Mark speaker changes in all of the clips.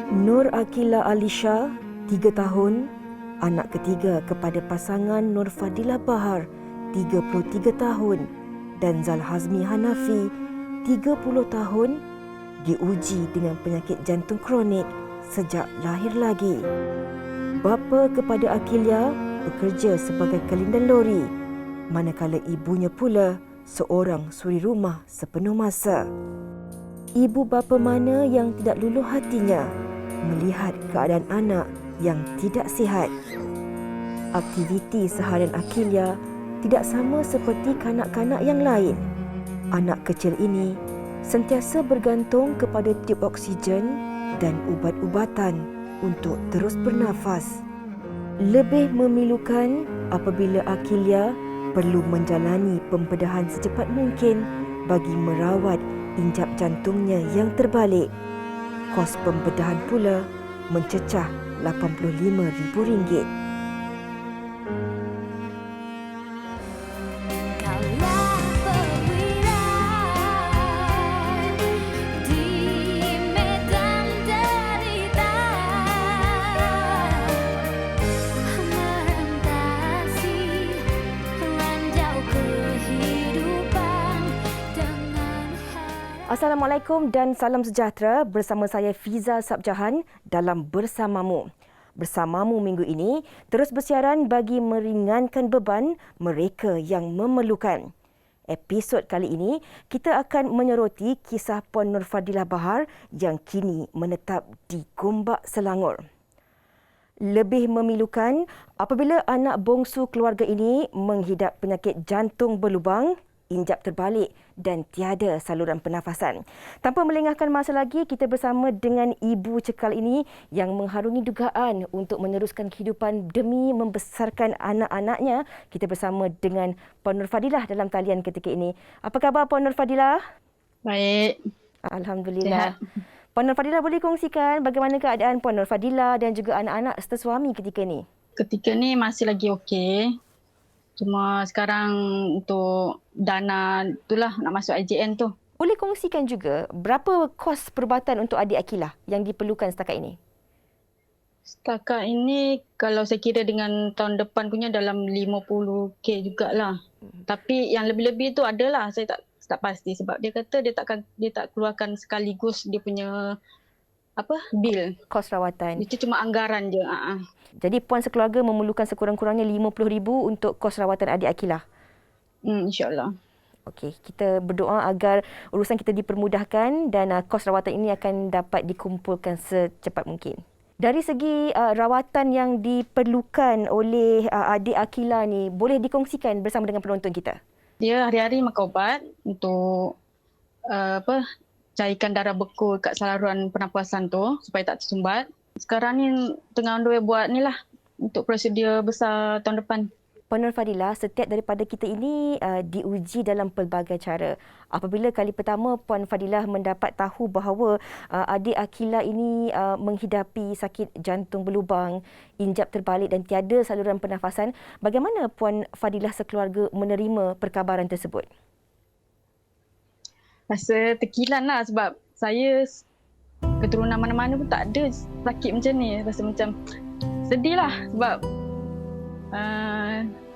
Speaker 1: Nur Akila Alisha, 3 tahun, anak ketiga kepada pasangan Nur Fadilah Bahar, 33 tahun dan Zal Hazmi Hanafi, 30 tahun, diuji dengan penyakit jantung kronik sejak lahir lagi. Bapa kepada Akilia bekerja sebagai kelindan lori, manakala ibunya pula seorang suri rumah sepenuh masa. Ibu bapa mana yang tidak luluh hatinya melihat keadaan anak yang tidak sihat. Aktiviti seharian Akilia tidak sama seperti kanak-kanak yang lain. Anak kecil ini sentiasa bergantung kepada tiub oksigen dan ubat-ubatan untuk terus bernafas. Lebih memilukan apabila Akilia perlu menjalani pembedahan secepat mungkin bagi merawat injap jantungnya yang terbalik. Kos pembedahan pula mencecah RM85,000. Assalamualaikum dan salam sejahtera, bersama saya Fiza Sabjahan dalam Bersamamu. Bersamamu minggu ini terus bersiaran bagi meringankan beban mereka yang memerlukan. Episod kali ini kita akan menyoroti kisah Puan Nur Fadilah Bahar yang kini menetap di Gombak, Selangor. Lebih memilukan apabila anak bongsu keluarga ini menghidap penyakit jantung berlubang, injap terbalik dan tiada saluran pernafasan. Tanpa melengahkan masa lagi, kita bersama dengan ibu cekal ini yang mengharungi dugaan untuk meneruskan kehidupan demi membesarkan anak-anaknya. Kita bersama dengan Puan Nur Fadilah dalam talian ketika ini. Apa khabar Puan Nur Fadilah?
Speaker 2: Baik.
Speaker 1: Alhamdulillah.
Speaker 2: Sihat.
Speaker 1: Puan Nur Fadilah, boleh kongsikan bagaimana keadaan Puan Nur Fadilah dan juga anak-anak serta suami ketika ini?
Speaker 2: Ketika ni masih lagi okey. Cuma sekarang untuk dana itulah nak masuk IJN tu.
Speaker 1: Boleh kongsikan juga berapa kos perubatan untuk adik Akilah yang diperlukan setakat ini?
Speaker 2: Setakat ini kalau saya kira dengan tahun depan punya dalam 50k jugalah. Tapi yang lebih-lebih tu adalah saya tak pasti sebab dia kata dia tak keluarkan sekaligus dia punya bil.
Speaker 1: Kos rawatan.
Speaker 2: Itu cuma anggaran je.
Speaker 1: Jadi Puan sekeluarga memerlukan sekurang-kurangnya RM50,000 untuk kos rawatan adik Akilah.
Speaker 2: InsyaAllah.
Speaker 1: Okey, kita berdoa agar urusan kita dipermudahkan dan kos rawatan ini akan dapat dikumpulkan secepat mungkin. Dari segi rawatan yang diperlukan oleh adik Akilah ni, boleh dikongsikan bersama dengan penonton kita?
Speaker 2: Dia hari-hari makan ubat untuk cairkan darah beku kat saluran pernafasan tu supaya tak tersumbat. Sekarang ni tengah on the way buat ni lah untuk prosedur besar tahun depan.
Speaker 1: Puan Nur Fadilah, setiap daripada kita ini diuji dalam pelbagai cara. Apabila kali pertama Puan Fadilah mendapat tahu bahawa adik Akilah ini menghidapi sakit jantung berlubang, injap terbalik dan tiada saluran pernafasan, bagaimana Puan Fadilah sekeluarga menerima perkabaran tersebut?
Speaker 2: Rasa terkilan lah sebab saya keturunan mana-mana pun tak ada sakit macam ni. Rasa macam sedih lah sebab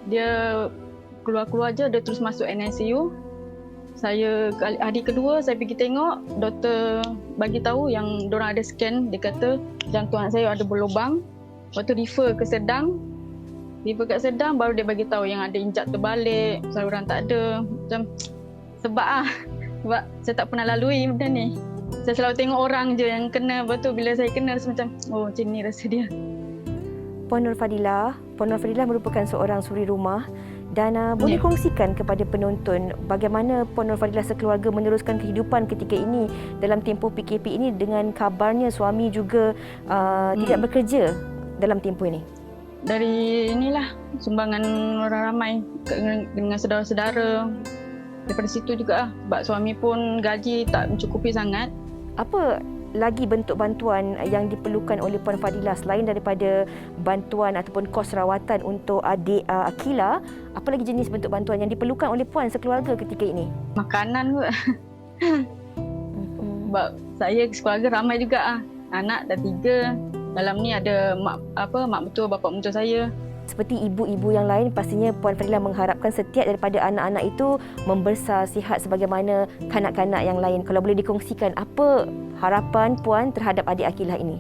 Speaker 2: dia keluar-keluar je, dia terus masuk NICU. Saya hari kedua saya pergi tengok, doktor bagi tahu yang diorang ada scan, dia kata jantung anak saya ada berlubang. Lepas tu refer ke Sedang. Refer kat Sedang baru dia bagi tahu yang ada injap terbalik, saluran tak ada. Macam sebab saya tak pernah lalui benda ni. Saya selalu tengok orang je yang kena, lepas tu bila saya kena rasa macam macam ni rasa dia.
Speaker 1: Puan Nur Fadilah merupakan seorang suri rumah dan boleh kongsikan kepada penonton bagaimana Puan Nur Fadilah sekeluarga meneruskan kehidupan ketika ini dalam tempoh PKP ini dengan kabarnya suami juga tidak bekerja dalam tempoh ini.
Speaker 2: Dari inilah sumbangan orang ramai dengan saudara-saudara. Daripada situ juga sebab suami pun gaji tak mencukupi sangat.
Speaker 1: Apa lagi bentuk bantuan yang diperlukan oleh Puan Fadilah selain daripada bantuan ataupun kos rawatan untuk adik Akilah? Apa lagi jenis bentuk bantuan yang diperlukan oleh Puan sekeluarga ketika ini?
Speaker 2: Makanan kot. Sebab saya keluarga ramai juga anak dah 3. Dalam ni ada mak mentua, bapa mentua saya.
Speaker 1: Seperti ibu-ibu yang lain, pastinya Puan Fadilah mengharapkan setiap daripada anak-anak itu membesar sihat sebagaimana kanak-kanak yang lain. Kalau boleh dikongsikan, apa harapan Puan terhadap adik Akilah ini?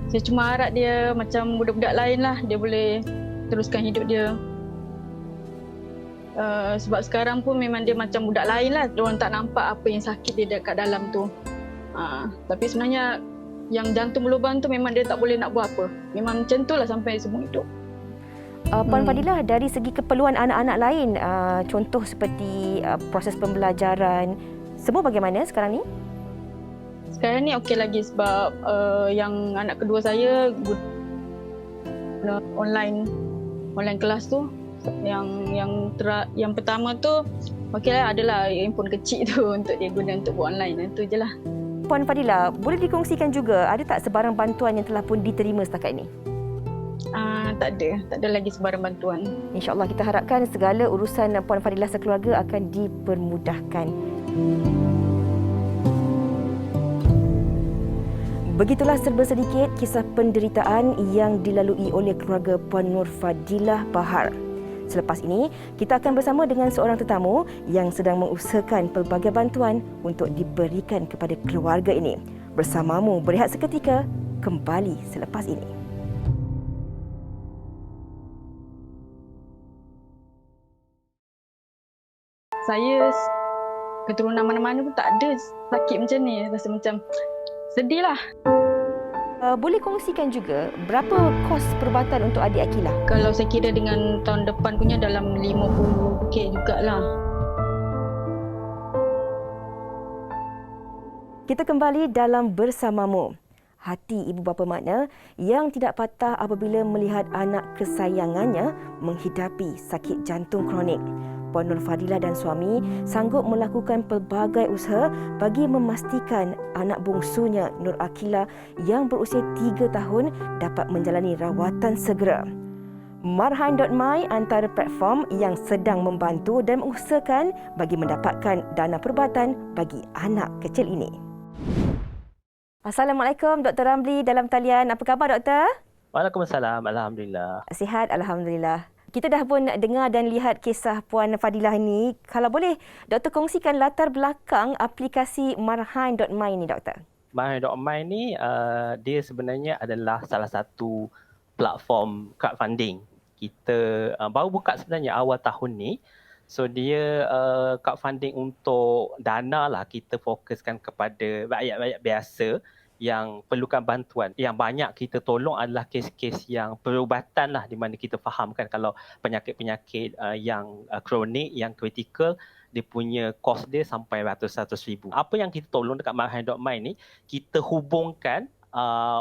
Speaker 2: Saya cuma harap dia macam budak-budak lain lah. Dia boleh teruskan hidup dia. Sebab sekarang pun memang dia macam budak lain lah. Diorang tak nampak apa yang sakit dia dekat dalam tu. Tapi sebenarnya yang jantung berlubang tu memang dia tak boleh nak buat apa. Memang macam tu lah sampai semua hidup.
Speaker 1: Puan Fadilah, dari segi keperluan anak-anak lain, contoh seperti proses pembelajaran, semua bagaimana sekarang ni?
Speaker 2: Sekarang ni okey lagi sebab yang anak kedua saya guna online kelas tu. Yang pertama tu okeylah, adalah handphone kecil tu untuk dia guna untuk buat online. Itu je lah.
Speaker 1: Puan Fadilah, boleh dikongsikan juga, ada tak sebarang bantuan yang telah pun diterima setakat ini?
Speaker 2: Tak ada lagi sebarang bantuan.
Speaker 1: InsyaAllah kita harapkan segala urusan Puan Fadilah sekeluarga akan dipermudahkan. Begitulah serba sedikit kisah penderitaan yang dilalui oleh keluarga Puan Nurfadilah Bahar. Selepas ini, kita akan bersama dengan seorang tetamu yang sedang mengusahakan pelbagai bantuan untuk diberikan kepada keluarga ini. Bersamamu berehat seketika, kembali selepas ini.
Speaker 2: Saya keturunan mana-mana pun tak ada sakit macam ni. Rasa macam sedih lah.
Speaker 1: Boleh kongsikan juga berapa kos perubatan untuk adik Akilah?
Speaker 2: Kalau saya kira dengan tahun depan punya dalam 50k jugalah.
Speaker 1: Kita kembali dalam Bersamamu. Hati ibu bapa makna yang tidak patah apabila melihat anak kesayangannya menghidapi sakit jantung kronik. Puan Nurfadilah dan suami sanggup melakukan pelbagai usaha bagi memastikan anak bungsunya Nur Akilah yang berusia 3 tahun dapat menjalani rawatan segera. Marhain.my antara platform yang sedang membantu dan mengusahakan bagi mendapatkan dana perubatan bagi anak kecil ini. Assalamualaikum, Dr. Ramli dalam talian. Apa khabar, Doktor?
Speaker 3: Waalaikumsalam. Alhamdulillah.
Speaker 1: Sihat, Alhamdulillah. Kita dah pun dengar dan lihat kisah Puan Fadilah ini. Kalau boleh, Doktor kongsikan latar belakang aplikasi Marhain.my ni, Doktor.
Speaker 3: Marhain.my ni dia sebenarnya adalah salah satu platform crowdfunding. Kita baru buka sebenarnya awal tahun ni. So dia crowdfunding untuk dana lah. Kita fokuskan kepada rakyat-rakyat biasa yang perlukan bantuan. Yang banyak kita tolong adalah kes-kes yang perubatan lah, di mana kita fahamkan kalau penyakit-penyakit yang kronik, yang kritikal, dia punya kos dia sampai ratus-ratus ribu. Apa yang kita tolong dekat Marhain.my ni, kita hubungkan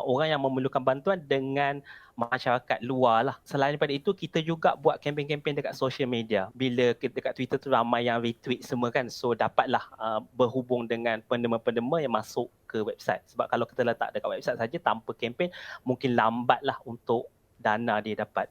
Speaker 3: orang yang memerlukan bantuan dengan masyarakat luar lah. Selain daripada itu, kita juga buat kempen-kempen dekat social media. Bila dekat Twitter tu ramai yang retweet semua kan, so dapatlah berhubung dengan pendema-pendema yang masuk ke website. Sebab kalau kita letak dekat website saja tanpa kempen, mungkin lambatlah untuk dana dia dapat.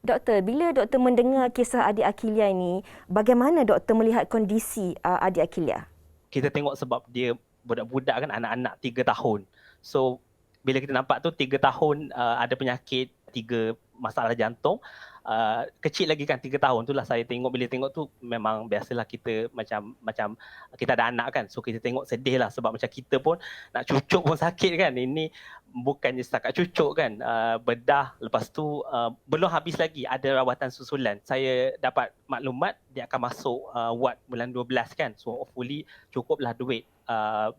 Speaker 1: Doktor, bila doktor mendengar kisah adik Akilah ini, bagaimana doktor melihat kondisi adik Akilah?
Speaker 3: Kita tengok sebab dia budak-budak kan, anak-anak 3 tahun. So bila kita nampak tu 3 tahun ada penyakit, 3 masalah jantung, kecil lagi kan 3 tahun, itulah saya tengok, bila tengok tu memang biasalah kita macam kita ada anak kan, so kita tengok sedih lah sebab macam kita pun nak cucuk pun sakit kan, ini bukannya setakat cucuk kan, bedah, lepas tu belum habis lagi ada rawatan susulan. Saya dapat maklumat dia akan masuk ward bulan 12 kan, so hopefully cukuplah duit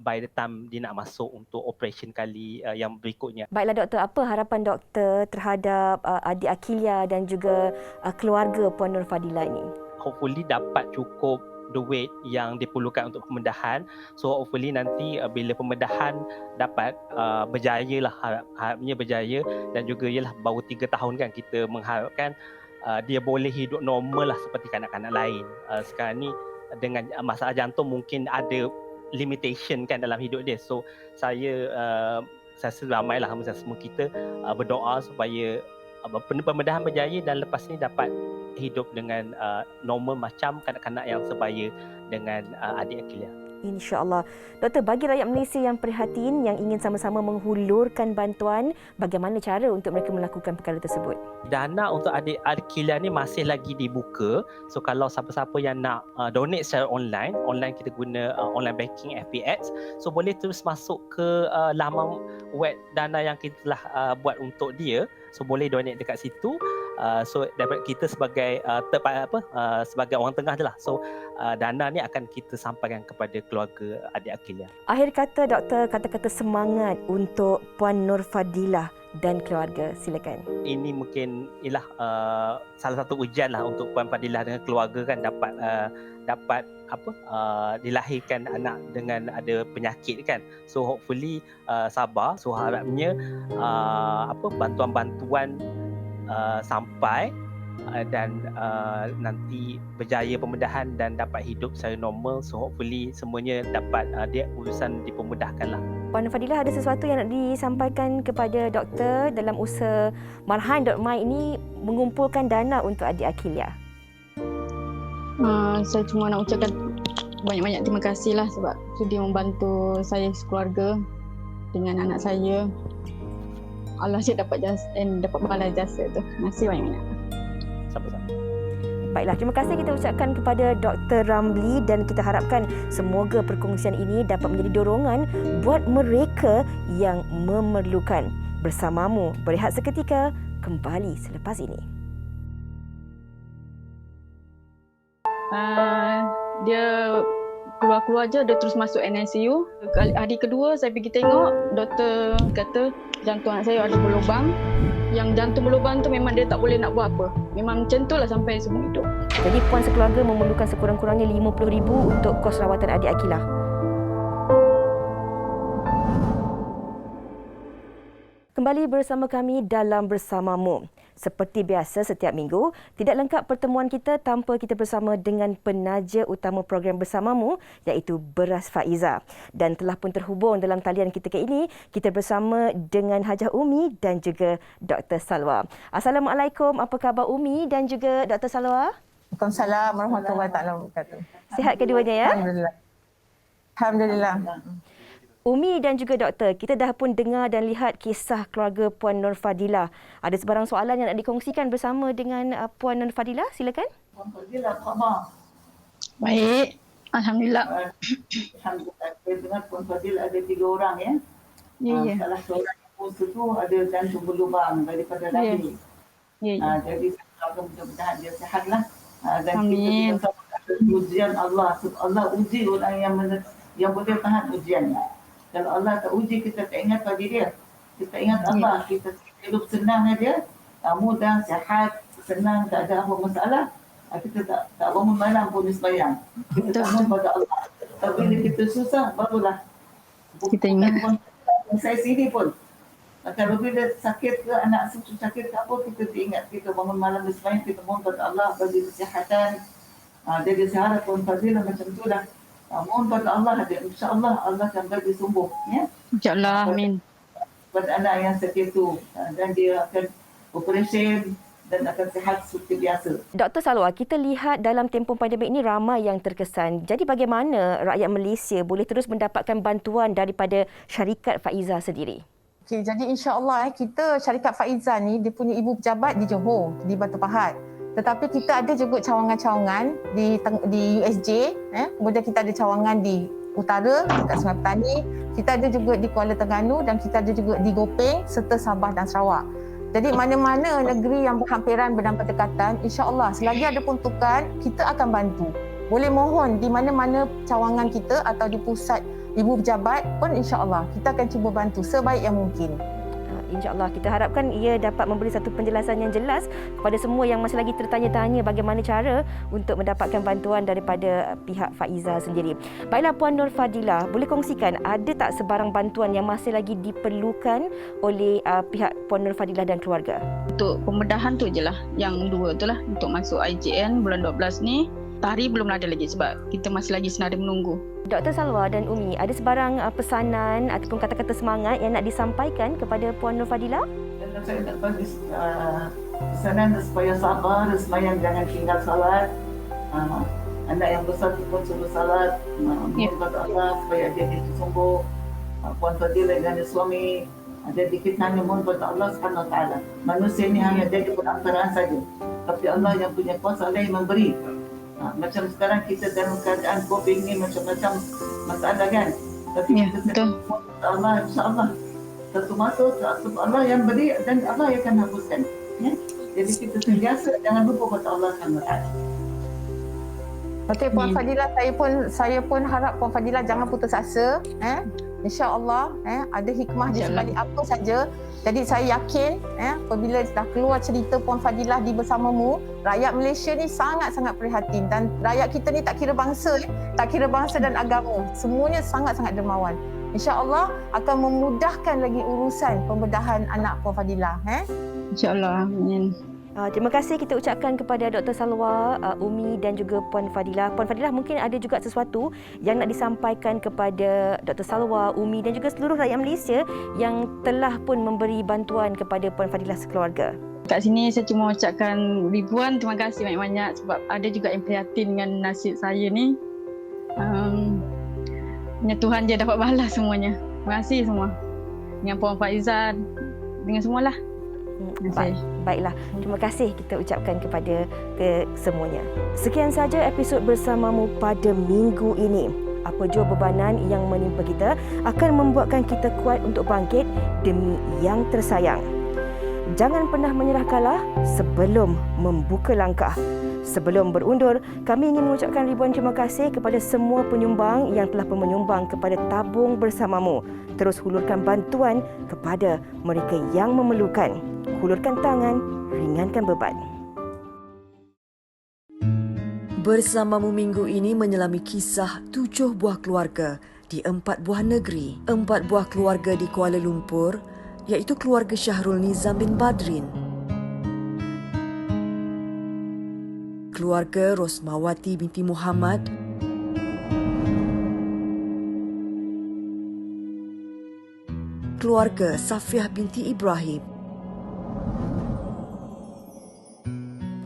Speaker 3: by the time dia nak masuk untuk operation kali yang berikutnya.
Speaker 1: Baiklah doktor, apa harapan doktor terhadap adik Akilah dan juga keluarga Puan Nurfadilah ini?
Speaker 3: Hopefully dapat cukup duit yang diperlukan untuk pembedahan. So hopefully nanti bila pembedahan dapat berjaya lah, harapnya berjaya, dan juga ialah baru 3 tahun kan, kita mengharapkan dia boleh hidup normal lah seperti kanak-kanak lain. Sekarang ni dengan masalah jantung mungkin ada limitation kan dalam hidup dia. So saya rasa ramailah macam semua kita berdoa supaya pembedahan berjaya dan lepas ni dapat hidup dengan normal macam kanak-kanak yang sebaya dengan adik Akilah.
Speaker 1: InsyaAllah. Doktor, bagi rakyat Malaysia yang prihatin, yang ingin sama-sama menghulurkan bantuan, bagaimana cara untuk mereka melakukan perkara tersebut?
Speaker 3: Dana untuk adik Akilah ni masih lagi dibuka. So kalau siapa-siapa yang nak donate secara online kita guna online banking FPX. So boleh terus masuk ke laman web Dana yang kita telah buat untuk dia. So boleh donate dekat situ. So dapat kita sebagai sebagai orang tengah je lah. So dana ni akan kita sampaikan kepada keluarga adik Akilah.
Speaker 1: Akhir kata, Doktor, kata-kata semangat untuk Puan Nur Fadilah dan keluarga. Silakan.
Speaker 3: Ini mungkin ialah salah satu ujian lah untuk Puan Fadilah dengan keluarga kan, dapat dilahirkan anak dengan ada penyakit kan. So hopefully sabar. So harapnya bantuan-bantuan sampai dan nanti berjaya pembedahan dan dapat hidup secara normal. So hopefully semuanya dapat dia urusan dipermudahkan lah.
Speaker 1: Puan Fadilah, ada sesuatu yang nak disampaikan kepada doktor dalam usaha Marhan.my ini mengumpulkan dana untuk adik Akilah?
Speaker 2: Saya cuma nak ucapkan banyak-banyak terima kasih lah sebab sudi membantu saya sekeluarga dengan anak saya. Allah je dapat balas jasa tu. Terima kasih banyak-banyak.
Speaker 3: Sama-sama.
Speaker 1: Baiklah, terima kasih kita ucapkan kepada Dr. Ramli dan kita harapkan semoga perkongsian ini dapat menjadi dorongan buat mereka yang memerlukan. Bersamamu, berehat seketika, kembali selepas ini.
Speaker 2: Dia keluar-keluar je, dia terus masuk NICU. Hari kedua saya pergi tengok, doktor kata jantung anak saya ada berlubang. Yang jantung berlubang tu memang dia tak boleh nak buat apa. Memang macam tu lah sampai semua hidup.
Speaker 1: Jadi puan sekeluarga memerlukan sekurang-kurangnya RM50,000 untuk kos rawatan adik Akilah. Kembali bersama kami dalam Bersamamu. Seperti biasa setiap minggu, tidak lengkap pertemuan kita tanpa kita bersama dengan penaja utama program Bersamamu iaitu Beras Faiza. Dan telah pun terhubung dalam talian kita ke ini, kita bersama dengan Hajah Umi dan juga Dr. Salwa. Assalamualaikum, apa khabar Umi dan juga Dr. Salwa?
Speaker 4: Waalaikumsalam warahmatullahi wabarakatuh.
Speaker 1: Sihat keduanya ya?
Speaker 4: Alhamdulillah. Alhamdulillah.
Speaker 1: Umi dan juga doktor, kita dah pun dengar dan lihat kisah keluarga Puan Nur Fadilah. Ada sebarang soalan yang nak dikongsikan bersama dengan Puan Nur Fadilah? Silakan.
Speaker 5: Puan Fadilah, apa khabar?
Speaker 2: Baik, Alhamdulillah.
Speaker 5: Alhamdulillah. Saya dengar Puan Fadilah ada 3 orang ya.
Speaker 2: Ya.
Speaker 5: Salah seorang yang tu ada jantung berlubang daripada lahir.
Speaker 2: Ya.
Speaker 5: Jadi saya mudah-mudahan dia sihatlah. Dan
Speaker 2: Amin.
Speaker 5: kita bersama ujian Allah. Allah uji orang yang boleh tahan ujiannya. Kalau Allah tak uji, kita tak ingat pada dia. Kita ingat Allah. Kita hidup senang saja. Mudah, sihat, senang, tak ada apa masalah. Kita tak bangun malam pun sembahyang. Kita bangun pada Allah. Tapi bila kita susah, barulah.
Speaker 2: Kita ingat.
Speaker 5: Saya sini pun. Kalau bila sakit ke, anak sakit ke apa, kita ingat. Kita bangun malam sembahyang, kita mohon pada Allah bagi kesihatan. Jadi saya harap Puan Fadilah macam itulah. Mohon pada Allah ada, insya-Allah Allah akan bagi sembuh ya.
Speaker 2: InsyaAllah, amin.
Speaker 5: Pada anak yang sakit itu dan dia akan operasi dan akan sihat seperti biasa.
Speaker 1: Dr. Salwa, kita lihat dalam tempoh pandemik ini ramai yang terkesan. Jadi bagaimana rakyat Malaysia boleh terus mendapatkan bantuan daripada syarikat Faiza sendiri?
Speaker 4: Okey, jadi insya-Allah kita syarikat Faiza ni dia punya ibu pejabat di Johor, di Batu Pahat. Tetapi kita ada juga cawangan-cawangan di USJ, kemudian kita ada cawangan di Utara, dekat Sungai Petani, kita ada juga di Kuala Terengganu dan kita ada juga di Gopeng serta Sabah dan Sarawak. Jadi mana-mana negeri yang berhampiran berdekatan, insya-Allah selagi ada peruntukan, kita akan bantu. Boleh mohon di mana-mana cawangan kita atau di pusat ibu pejabat pun insya-Allah kita akan cuba bantu sebaik yang mungkin.
Speaker 1: InsyaAllah kita harapkan ia dapat memberi satu penjelasan yang jelas kepada semua yang masih lagi tertanya-tanya bagaimana cara untuk mendapatkan bantuan daripada pihak Faiza sendiri. Baiklah Puan Nur Fadilah, boleh kongsikan ada tak sebarang bantuan yang masih lagi diperlukan oleh pihak Puan Nur Fadilah dan keluarga?
Speaker 2: Untuk pembedahan tu je lah, yang 2 tu lah untuk masuk IJN bulan 12 ni. Tarikh belum ada lagi sebab kita masih lagi senada menunggu.
Speaker 1: Dr. Salwa dan Umi, ada sebarang pesanan ataupun kata-kata semangat yang nak disampaikan kepada Puan Nur Fadilah?
Speaker 5: Dan saya nak bagi pesanan supaya sabar, sembahyang jangan tinggal salat. Anak yang besar tu pun suruh salat, mohon kepada Allah supaya dia disungguh. Puan Fadilah dengan suami ada dikit hanya mohon kepada Allah Subhanahu Wa Taala. Manusia ni hanya jadi perantaraan saja, tapi Allah yang punya kuasa, Allah yang memberi. Macam sekarang kita dalam keadaan COVID ni macam-macam masalah kan, tapi kita
Speaker 2: betul.
Speaker 5: mohon kepada Allah, insya-Allah satu masa Allah yang beri dan Allah yang akan hapuskan. Ya? Jadi kita sentiasa jangan lupa kepada Allah Subhanahu Wa Taala.
Speaker 4: Okey Puan Fadilah, saya pun harap Puan Fadilah jangan putus asa. InsyaAllah ada hikmah di sebalik apa saja. Jadi saya yakin apabila dah keluar cerita Puan Fadilah di Bersamamu, rakyat Malaysia ni sangat-sangat prihatin, dan rakyat kita ni tak kira bangsa, tak kira bangsa dan agama, semuanya sangat-sangat dermawan. InsyaAllah akan memudahkan lagi urusan pembedahan anak Puan Fadilah.
Speaker 2: InsyaAllah. Amin.
Speaker 1: Terima kasih kita ucapkan kepada Dr. Salwa, Umi dan juga Puan Fadilah. Puan Fadilah, mungkin ada juga sesuatu yang nak disampaikan kepada Dr. Salwa, Umi dan juga seluruh rakyat Malaysia yang telah pun memberi bantuan kepada Puan Fadilah sekeluarga.
Speaker 2: Kat sini saya cuma ucapkan ribuan terima kasih banyak-banyak, sebab ada juga yang prihatin dengan nasib saya ni. Hanya Tuhan je dapat balas semuanya. Terima kasih semua. Dengan Puan Faizan, dengan semualah.
Speaker 1: Baiklah, terima kasih kita ucapkan kepada semuanya. Sekian saja episod Bersamamu pada minggu ini. Apa jua bebanan yang menimpa kita akan membuatkan kita kuat untuk bangkit demi yang tersayang. Jangan pernah menyerah kalah sebelum membuka langkah. Sebelum berundur, kami ingin mengucapkan ribuan terima kasih kepada semua penyumbang yang telah menyumbang kepada Tabung Bersamamu. Terus hulurkan bantuan kepada mereka yang memerlukan. Hulurkan tangan, ringankan beban.
Speaker 6: Bersamamu minggu ini menyelami kisah 7 buah keluarga di 4 buah negeri. 4 buah keluarga di Kuala Lumpur, iaitu keluarga Syahrul Nizam bin Badrin, keluarga Rosmawati binti Muhammad, keluarga Safiah binti Ibrahim,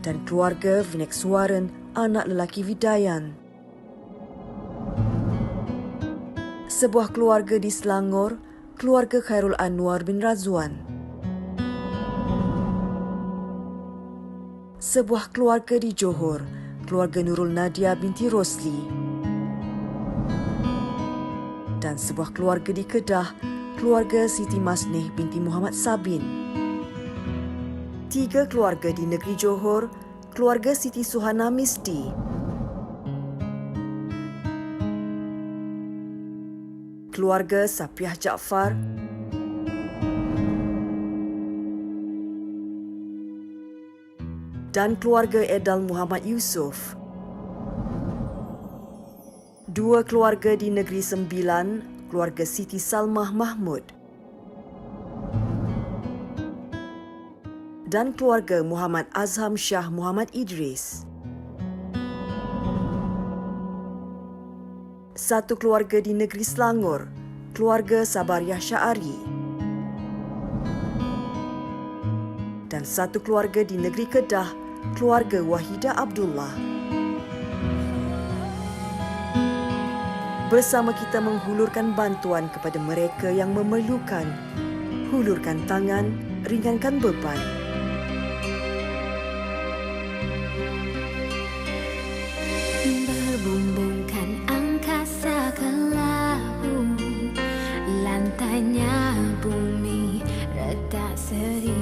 Speaker 6: dan keluarga Vinekswaran, anak lelaki Vidayan. Sebuah keluarga di Selangor, keluarga Khairul Anwar bin Razwan. Sebuah keluarga di Johor, keluarga Nurul Nadia binti Rosli. Dan sebuah keluarga di Kedah, keluarga Siti Masnih binti Muhammad Sabin. 3 keluarga di negeri Johor, keluarga Siti Suhana Misti. Keluarga Sapiah Jaafar. Dan keluarga Edal Muhammad Yusof. 2 keluarga di Negeri Sembilan, keluarga Siti Salmah Mahmud. Dan keluarga Muhammad Azham Shah Muhammad Idris. 1 keluarga di Negeri Selangor, keluarga Sabariah Syari. Dan 1 keluarga di Negeri Kedah, keluarga Wahida Abdullah. Bersama kita menghulurkan bantuan kepada mereka yang memerlukan. Hulurkan tangan, ringankan beban.
Speaker 7: Berbumbungkan angkasa ke laut, lantainya bumi retak seri.